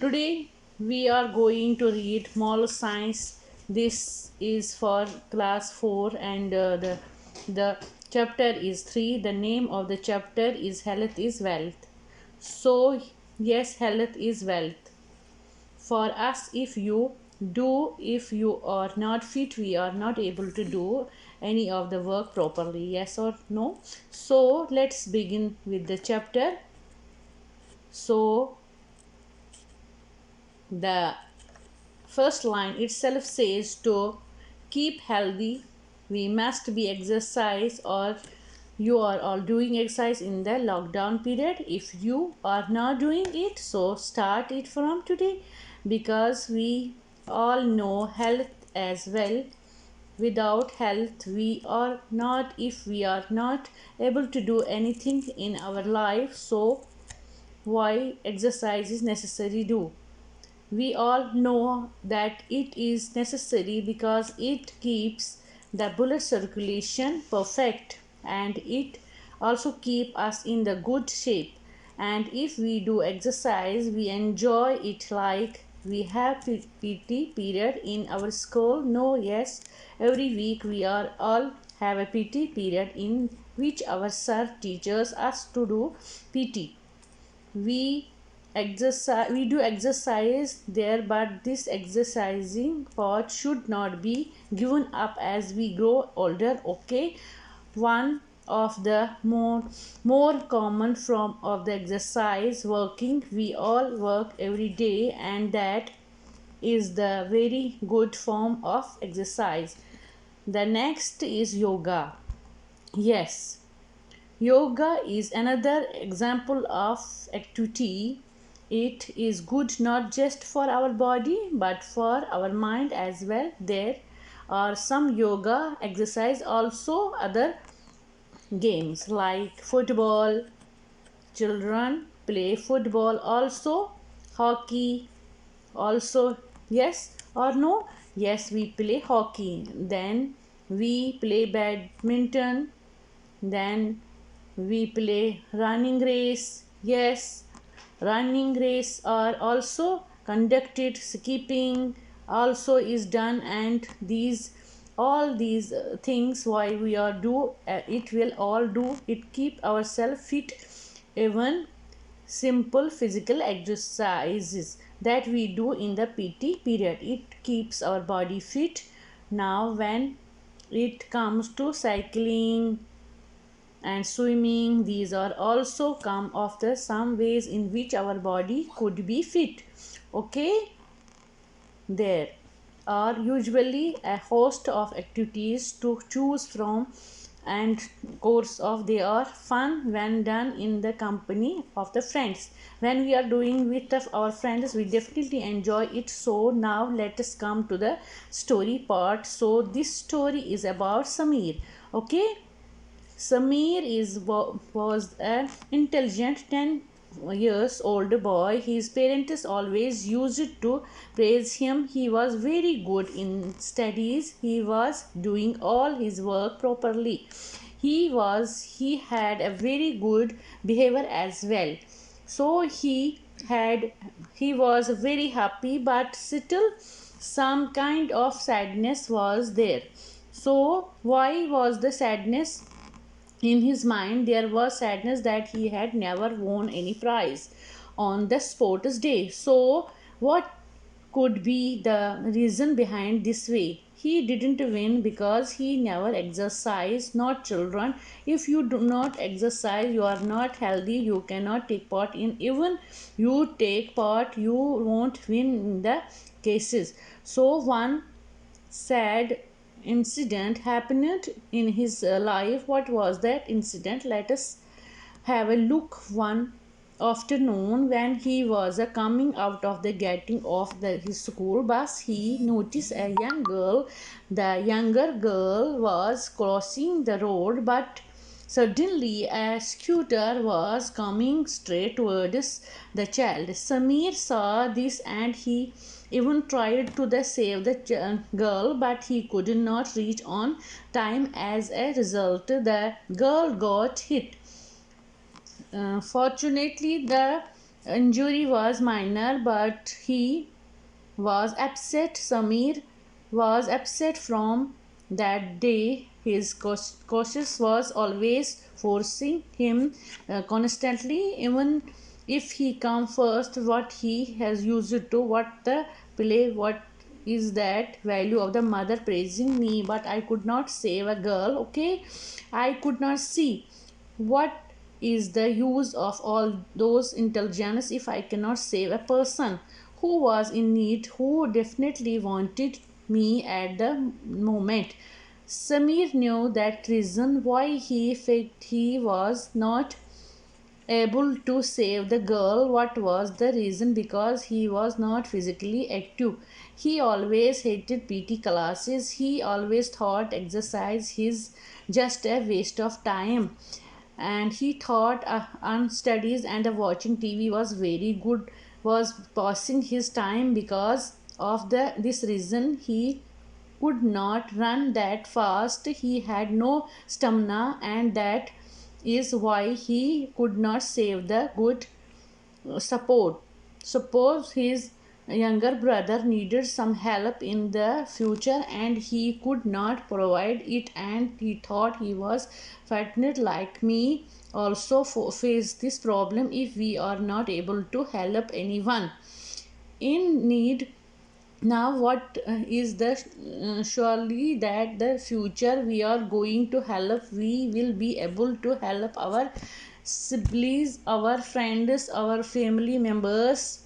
Today we are going to read moral science. This is for class 4 and the chapter is 3. The name of the chapter is Health is Wealth. So yes, health is wealth for us. If you are not fit, we are not able to do any of the work properly, yes or no. So let's begin with the chapter. So the first line itself says to keep healthy we must be exercise, or you are all doing exercise in the lockdown period. If you are not doing it, so start it from today, because we all know health as well. Without health we are not, if we are not able to do anything in our life, so why exercise is necessary do. We all know that it is necessary because it keeps the blood circulation perfect, and it also keep us in the good shape. And if we do exercise we enjoy it, like we have PT period in our school. No, yes, every week we are all have a PT period in which our sir teaches us to do PT. We do exercise there, but this exercising part should not be given up as we grow older. Okay, one of the more common form of the exercise working. We all work every day, and that is the very good form of exercise. The next is yoga. Yes, yoga is another example of activity. It is good not just for our body but for our mind as well. There are some yoga exercise, also other games like football. Children play football, also hockey, also yes or no. Yes, we play hockey. Then we play badminton. Then we play running race. Yes, running race are also conducted. Skipping also is done, and these all these things why we are do it will all do it keep ourselves fit. Even simple physical exercises that we do in the PT period, it keeps our body fit. Now when it comes to cycling and swimming, these are also come of the some ways in which our body could be fit. Okay, there are usually a host of activities to choose from, and course of they are fun when done in the company of the friends. When we are doing with our friends we definitely enjoy it. So now let us come to the story part. So this story is about Samir. Okay, Samir was an intelligent 10 years old boy. His parents always used to praise him. He was very good in studies. He was doing all his work properly. He had a very good behavior as well. So he was very happy, but still some kind of sadness was there. So why was the sadness? In his mind, there was sadness that he had never won any prize on the sports day. So, what could be the reason behind this way? He didn't win because he never exercised. Not children. If you do not exercise, you are not healthy. You cannot take part in, even you take part, you won't win in the cases. So one sad incident happened in his life. What was that incident? Let us have a look. One afternoon, when he was coming out of the getting off his school bus, he noticed a young girl. The younger girl was crossing the road, but suddenly a scooter was coming straight towards the child. Samir saw this and he even tried to save the girl, but he could not reach on time. As a result, the girl got hit. Fortunately, the Injury was minor, but he was upset. Samir was upset from that day. His cautious was always forcing him constantly, even if he come first. What he has used to what the play, what is that value of the mother praising me, but I could not save a girl. Okay, I could not see what is the use of all those intelligence if I cannot save a person who was in need, who definitely wanted me at the moment. Samir knew that reason why he felt he was not able to save the girl. What was the reason? Because he was not physically active. He always hated PT classes. He always thought exercise is just a waste of time, and he thought on studies and watching TV was very good, was passing his time. Because of this reason he could not run that fast. He had no stamina, and that is why he could not save the good support. Suppose his younger brother needed some help in the future and he could not provide it, and he thought he was fortunate like me also face this problem if we are not able to help anyone in need. Now what is the surely that the future we are going to help, we will be able to help our siblings, our friends, our family members.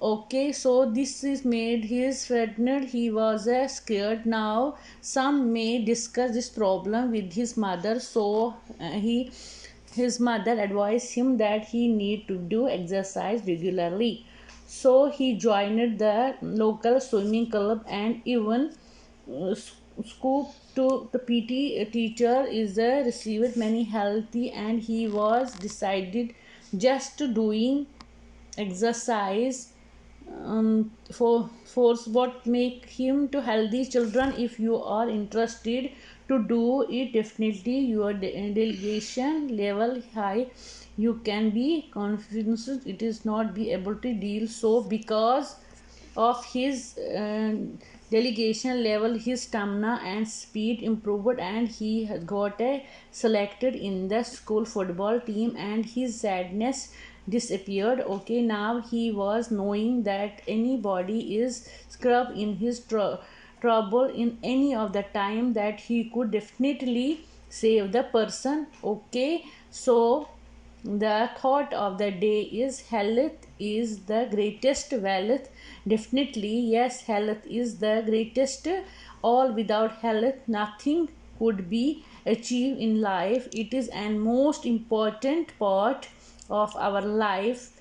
Okay, so this is made his frightened. He was scared. Now some may discuss this problem with his mother, so he his mother advised him that he need to do exercise regularly. So he joined the local swimming club and even scoop to the PT teacher is received many healthy, and he was decided just doing exercise for force what make him to healthy children. If you are interested to do it, definitely your delegation level high, you can be confident it is not be able to deal. So because of his delegation level, his stamina and speed improved, and he got selected in the school football team, and his sadness disappeared. Okay, now he was knowing that anybody is scrub in his trouble in any of the time, that he could definitely save the person. Okay, so the thought of the day is health is the greatest wealth. Definitely, yes, health is the greatest. All without health, nothing could be achieved in life. It is an most important part of our life.